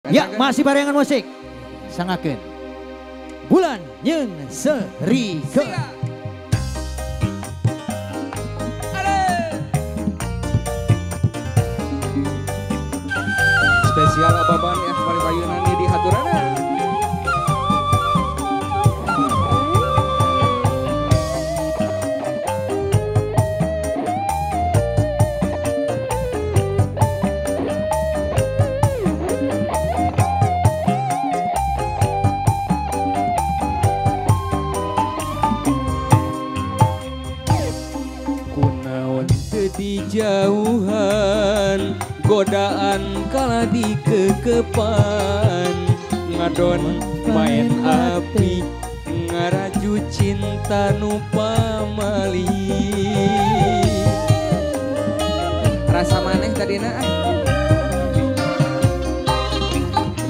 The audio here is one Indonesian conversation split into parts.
Ya, masih barengan musik. Sangakeun. Bulan Nyeun Serike. Spesial ababan ya kembali payunan di haturana. Di jauhan godaan kala di kekepan ngadon main api ngaraju cinta nu pamali rasa maneh tadina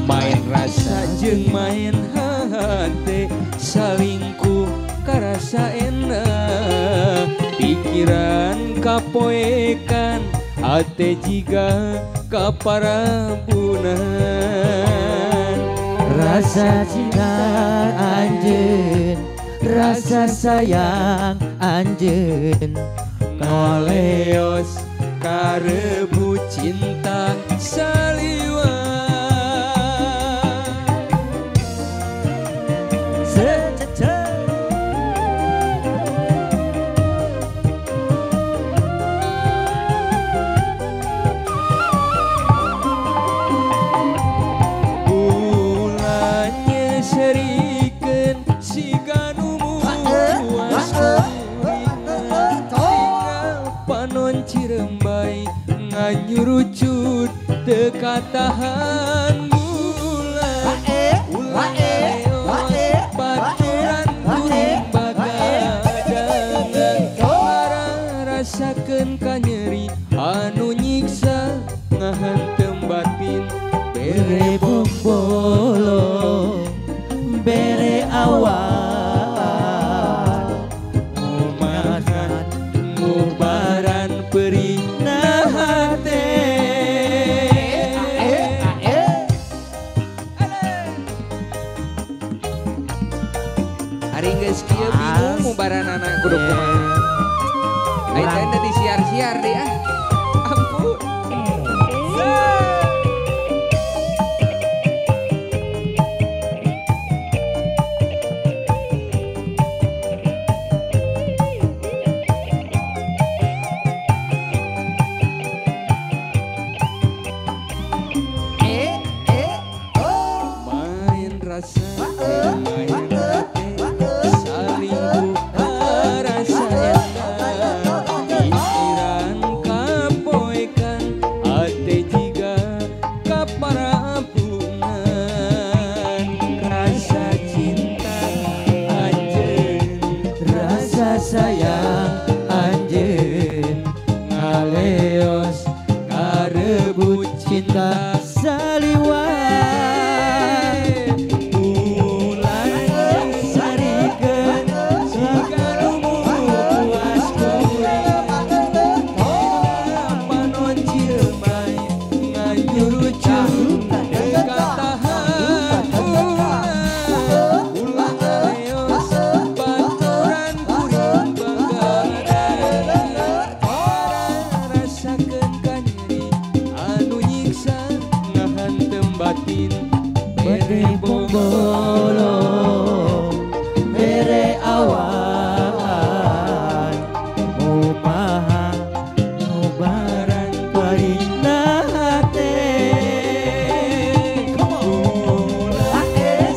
main rasa jeung main hate salingkuh karasa enak pikiran kapoekan ate jiga kaparabunan Rasa cinta anjeun, rasa sayang anjeun, ngaleos karebu cinta saliwaan Cirembai nganyurucut teka tahan bulan baturan kuring bagadangan rasakeun kanyeri anu nyiksa ngahantem batin bere bombolo bere awal hari geus kieu bingung mubaranana kudu kumaha. Aing teh disiar-siar deh ah. Ampun. Main rasa main sayang anjeun ngaleos karebut cinta saliwaan bulan sarikeun sagarumu puas kuring panon ciremai nganyurucut teka tahan bulan ngaleos baturan batin bere bombolo bere awan mupaha mubaran parina hate bulan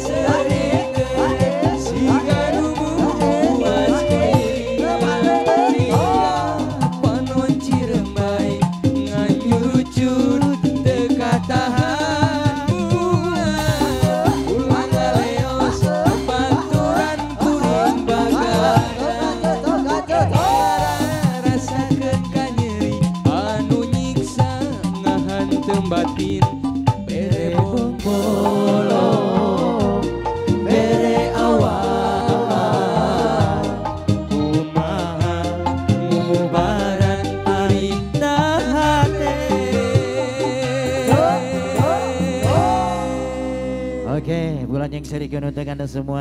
sarikeun sigarumu puas kuring panon ciremai nganyurucut teka tahan Oke, bulan yang serikeun untuk Anda semua.